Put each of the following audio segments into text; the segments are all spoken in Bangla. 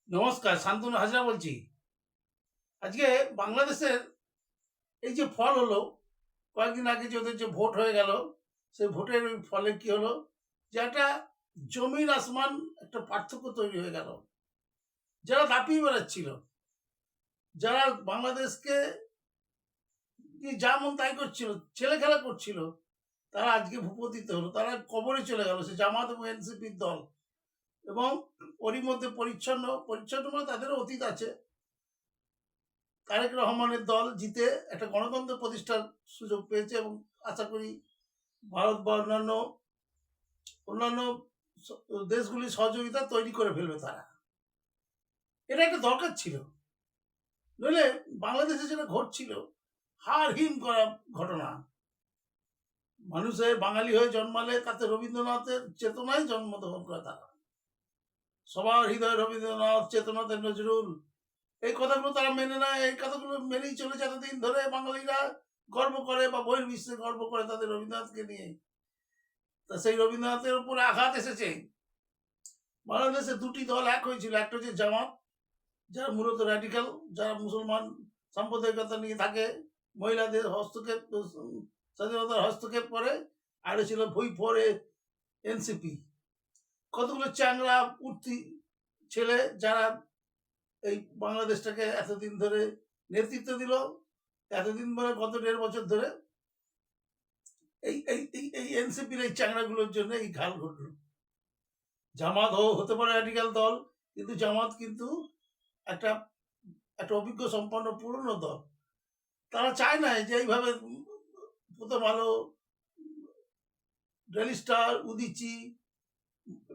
নমস্কার, শান্তনু হাজরা বলছি। আজকে বাংলাদেশের এই যে ফল হলো, কয়েকদিন আগে যে ওদের যে ভোট হয়ে গেল, সেই ভোটের ওই ফলে কি হলো, যে একটা জমিন আসমান একটা পার্থক্য তৈরি হয়ে গেল। যারা দাপিয়ে বেড়াচ্ছিল, যারা বাংলাদেশকে নিয়ে যা মন তাই করছিল, ছেলে খেলা করছিল, তারা আজকে ভূপতিত হলো, তারা কবরে চলে গেল। সে জামাত এবং এনসিপির দল। এবং ওরই মধ্যে পরিচ্ছন্ন পরিচ্ছন্ন মানে তাদেরও অতীত আছে। তারেক রহমানের দল জিতে একটা গণতন্ত্র প্রতিষ্ঠার সুযোগ পেয়েছে এবং আশা করি ভারত বা অন্যান্য অন্যান্য দেশগুলির সহযোগিতা তৈরি করে ফেলবে তারা। এটা একটা দরকার ছিল, নইলে বাংলাদেশে যেটা ঘটছিল হার হিম করা ঘটনা। মানুষের বাঙালি হয়ে জন্মালে তাতে রবীন্দ্রনাথের চেতনায় জন্মগ্রহণ করে তারা। সবার হৃদয় রবীন্দ্রনাথ, চেতনাতে নজরুল, এই কথাগুলো তারা মেনে নেয়। এই কথাগুলো মেনেই চলেছে এতদিন ধরে। বাঙালিরা গর্ব করে বা বহির্বিশ্বে গর্ব করে তাদের রবীন্দ্রনাথকে নিয়ে। তা সেই রবীন্দ্রনাথের উপরে আঘাত এসেছে। বাংলাদেশে দুটি দল এক হয়েছিল, একটা হচ্ছে জামাত, যারা মূলত র্যাডিক্যাল, যারা মুসলমান সাম্প্রদায়িকতা নিয়ে থাকে, মহিলাদের হস্তক্ষেপ, স্বাধীনতার হস্তক্ষেপ করে। আর ছিল ভই পরে এনসিপি, কতগুলো চ্যাংরা উঠতি ছেলে, যারা এই বাংলাদেশটাকে এতদিন ধরে নেতৃত্ব দিল। এতদিন মানে গত 1.5 বছর ধরে এই এই এই এনসিপির এই চ্যাংরাগুলোর জন্য এই ঘাল ঘটলো। জামাত হতে পারে র্যাডিক্যাল দল, কিন্তু জামাত কিন্তু একটা একটা অভিজ্ঞ সম্পন্ন পুরনো দল। তারা চায় না যে এইভাবে প্রথম আলো, ডেলি স্টার, উদিচি,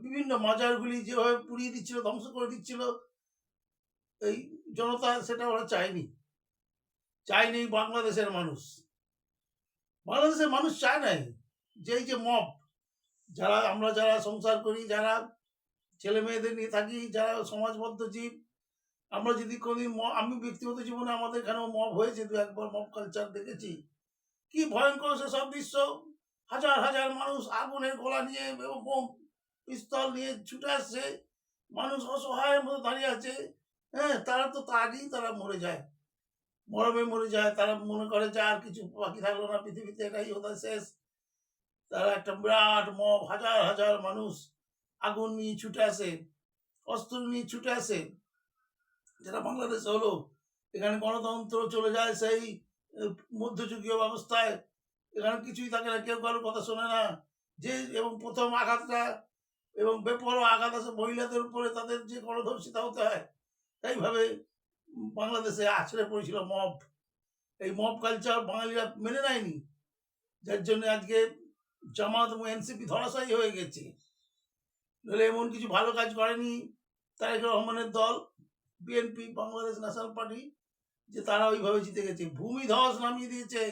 বিভিন্ন মাজারগুলি যেভাবে পুড়িয়ে দিচ্ছিল, ধ্বংস করে দিচ্ছিল এই জনতা, সেটা ওরা চায়নি। চায়নি বাংলাদেশের মানুষ। বাংলাদেশের মানুষ চায় নাই যে এই যে মব, যারা সংসার করি, যারা ছেলে মেয়েদের নিয়ে থাকি, যারা সমাজবদ্ধ জীব, আমরা যদি কোনদিন আমি ব্যক্তিগত জীবনে আমাদের এখানেও মব হয়েছে, দু একবার মব কালচার দেখেছি। কি ভয়ঙ্কর সে সব দৃশ্য! হাজার হাজার মানুষ আগুনের গোলা নিয়ে এবং বোম পিস্তল নিয়ে ছুটে আসছে। মানুষ অসহায়ের মতো দাঁড়িয়ে আছে। হ্যাঁ, তারা তো তা আগেই তারা মরে যায়, মরমে মরে যায়। তারা মনে করে যে আর কিছু বাকি থাকলো না পৃথিবীতে, এটাই ওদের শেষ। তারা একটা বিরাট মব, হাজার হাজার মানুষ আগুন নিয়ে ছুটে আসে, অস্ত্র নিয়ে ছুটে আসে। যেটা বাংলাদেশ হলো, এখানে গণতন্ত্র চলে যায় সেই মধ্যযুগীয় ব্যবস্থায়। এখানে কিছুই থাকে না, কেউ কারোর কথা শোনে না। যে এবং প্রথম আঘাতটা এবং বেপরোয়া আঘাত আছে মহিলাদের উপরে, তাদের যে গণধর্ষিতা হতে হয়। এইভাবে বাংলাদেশে আছড়ে পড়েছিল মব। এই মব কালচার বাঙালিরা মেনে নেয়নি, যার জন্য আজকে জামাত এবং এনসিপি ধরাশায়ী হয়ে গেছে। নইলে এমন কিছু ভালো কাজ করেনি তারেক রহমানের দল, বিএনপি, বাংলাদেশ ন্যাশনাল পার্টি, যে তারা ওইভাবে জিতে গেছে। ভূমি ধস নামিয়ে দিয়েছে।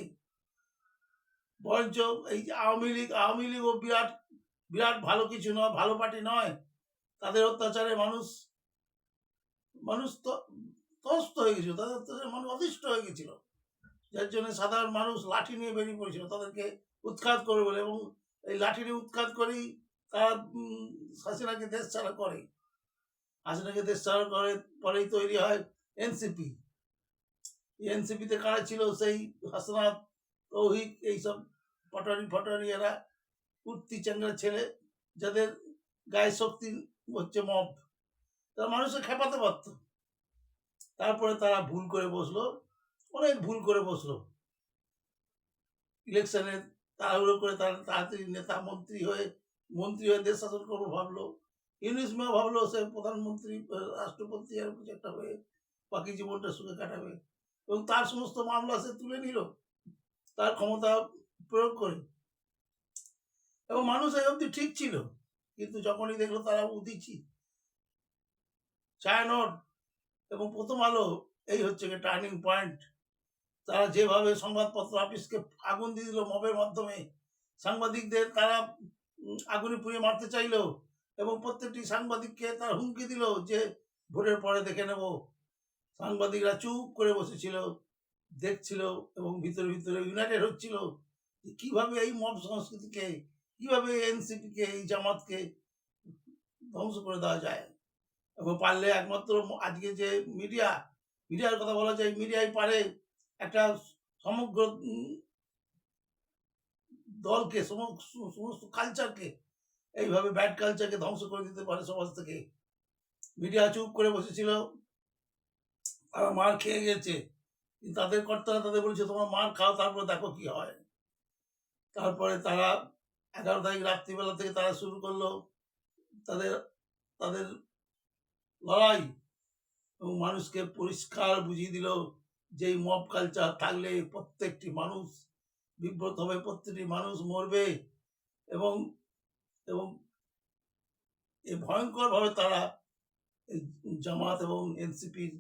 বরঞ্চ এই যে আওয়ামী লীগও বিরাট বিরাট ভালো কিছু নয়, ভালো পার্টি নয়। তাদের অত্যাচারে মানুষ মানুষ তো ত্রস্ত হয়ে গেছিল, তাদের অত্যাচারে মানুষ অতিষ্ঠ হয়ে গেছিল, যার জন্য সাধারণ মানুষ লাঠি নিয়ে বেরিয়ে পড়েছিল তাদেরকে উৎখাত করে বলে। এবং এই লাঠি নিয়ে উৎখাত করেই তারা হাসিনাকে দেশ ছাড়া করে। হাসিনাকে দেশ ছাড়া করে পরেই তৈরি হয় এনসিপি। এনসিপিতে কারা ছিল? সেই হাসনাত, তৌহিদ, এইসব পটারি এরা কুর্তি চ্যাংরা ছেলে, যাদের গায়ে শক্তি হচ্ছে মব। তারা মানুষকে খেপাতে পারত। তারপরে তারা ভুল করে বসলো, অনেক ভুল করে বসলো। ইলেকশনে তাড়াহুড়ো করে তারা তাড়াতাড়ি মন্ত্রী হয়ে দেশ শাসন করবো ভাবলো। ইউনুস মিয়া ভাবলো সে প্রধানমন্ত্রী, রাষ্ট্রপতি আর কিছু একটা হয়ে বাকি জীবনটা সুখে কাটাবে, এবং তার সমস্ত মামলা সে তুলে নিল তার ক্ষমতা প্রয়োগ করে। এবং মানুষ এই অব্দি ঠিক ছিল, কিন্তু যখনই দেখলো তারা উদিচি, ছায়ানট এবং প্রথম আলো, এই হচ্ছে টার্নিং পয়েন্ট। তারা যেভাবে সংবাদপত্র অফিসকে আগুন দিয়ে দিল মবের মাধ্যমে, সাংবাদিকদের তারা আগুনে পুড়িয়ে মারতে চাইলো, এবং প্রত্যেকটি সাংবাদিককে তারা হুমকি দিল যে ভোটের পরে দেখে নেব। সাংবাদিকরা চুপ করে বসেছিল, দেখছিল, এবং ভিতরে ভিতরে ইউনাইটেড হচ্ছিল যে কিভাবে এই মব সংস্কৃতিকে, কিভাবে এনসিপিকে, এই জামাতকে ধ্বংস করে দেওয়া যায়। এবং পারলে একমাত্র আজকে যে মিডিয়ার কথা বলা যায়, মিডিয়াই পারে একটা সমগ্র দলকে, সমস্ত কালচারকে, এইভাবে ব্যাড কালচারকে ধ্বংস করে দিতে পারে সমাজ থেকে। মিডিয়া চুপ করে বসেছিল, তারা মার খেয়ে গেছে, কিন্তু তাদের কর্তারা তাদের বলছে তোমার মার খাও, তারপরে দেখো কি হয়। তারপরে তারা 11 তারিখ রাত্রিবেলা থেকে তারা শুরু করলো তাদের তাদের লড়াই, এবং মানুষকে পরিষ্কার বুঝিয়ে দিল যে এই মব কালচার থাকলে প্রত্যেকটি মানুষ বিব্রত হবে, প্রত্যেকটি মানুষ মরবে, এবং এবং এই ভয়ঙ্করভাবে তারা এই জামাত এবং এনসিপির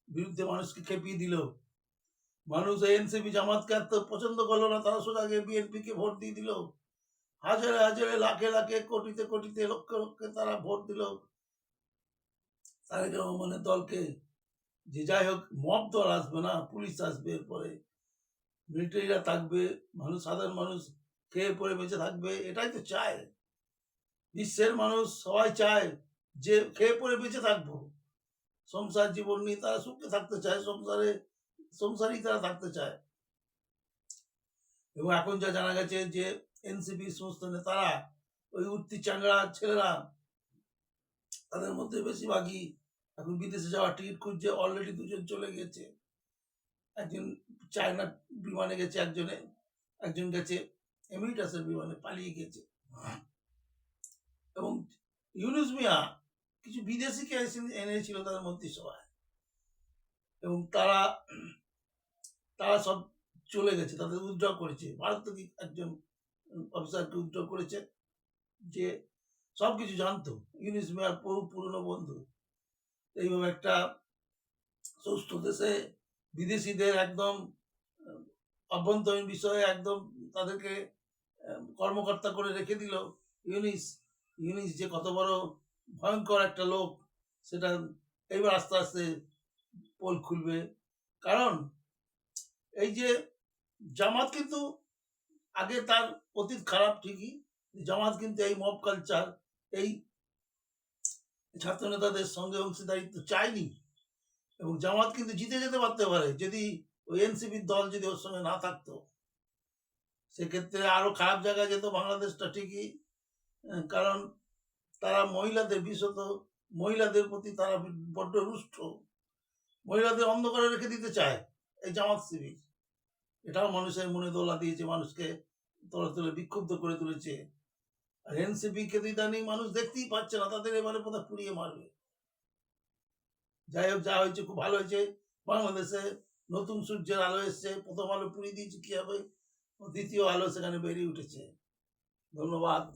বিরুদ্ধে মানুষকে খেপিয়ে দিল। মানুষ এনসিপি জামাতকে এত পছন্দ করলো না, তারা সোজা গিয়ে বিএনপিকে ভোট দিয়ে দিল। হাজারে হাজারে, লাখে লাখে, কোটিতে কোটিতে, লক্ষে লক্ষে তারা ভোট দিল তারেক রহমানের দলকে। যে যাই হোক, মব দল আসবে না, পুলিশ আসবে, এরপরে মিলিটারিরা থাকবে, মানুষ, সাধারণ মানুষ খেয়ে পড়ে বেঁচে থাকবে, এটাই তো চায় বিশ্বের মানুষ। সবাই চায় যে খেয়ে পড়ে বেঁচে থাকবো, সংসার জীবন নিয়ে তারা সুখে থাকতে চায়, সংসারই তারা থাকতে চায়। এবং এখন যা জানা গেছে যে এনসিপি সমস্ত নেতারা, ওই উঠতি চাংড়া ছেলেরা, তাদের মধ্যে বেশিরভাগই এখন বিদেশে যাওয়ার টিকিট খুঁজছে। অলরেডি 2 জন চলে গেছে, একজন চায়না বিমানে গেছে, একজন গেছে এমিরেটাসের বিমানে, পালিয়ে গেছে। এবং ইউনুস মিয়া কিছু বিদেশিকে এনেছিল তাদের মন্ত্রিসভায়, এবং তারা সব চলে গেছে, তাদের উইথড্র করেছে। ভারত থেকে একজন অফিসারকে উইথড্র করেছে, যে সবকিছু জানতো, ইউনুস মিয়ার পুরনো বন্ধু। এইভাবে একটা সুস্থ দেশে বিদেশিদের একদম অভ্যন্তরীণ বিষয়ে একদম তাদেরকে কর্মকর্তা করে রেখে দিল ইউনিস যে কত বড় ভয়ঙ্কর একটা লোক, সেটা এইবার আস্তে আস্তে পোল খুলবে। কারণ এই যে জামাত কিন্তু আগে তার অতীত খারাপ ঠিকই, জামাত কিন্তু এই মব কালচার, এই ছাত্র নেতাদের সঙ্গে অংশীদারিত্ব চায়নি। এবং জামাত কিন্তু জিতে যেতে পারতে পারে যদি ওই এনসিপির দল যদি ওর সঙ্গে না থাকতো, সেক্ষেত্রে আরো খারাপ জায়গায় যেত বাংলাদেশটা ঠিকই। কারণ তারা মহিলাদের, বিশেষত মহিলাদের প্রতি তারা বড্ড রুষ্ট, মহিলাদের অন্ধকারে রেখে দিতে চায় এই জামাত শিবির। এটাও মানুষের মনে দোলা দিয়েছে, মানুষকে তুলে বিক্ষুব্ধ করে তুলেছে। আর এনসিপি কে ইদানিং মানুষ দেখতেই পাচ্ছে না, তাদের এবারে বোধহয় পুড়িয়ে মারবে। যাই হোক, যা হয়েছে খুব ভালো হয়েছে। বাংলাদেশে নতুন সূর্যের আলো এসছে, প্রথম আলো পুড়িয়ে দিয়েছে, কি হবে, দ্বিতীয় আলো সেখানে বেরিয়ে উঠেছে। ধন্যবাদ।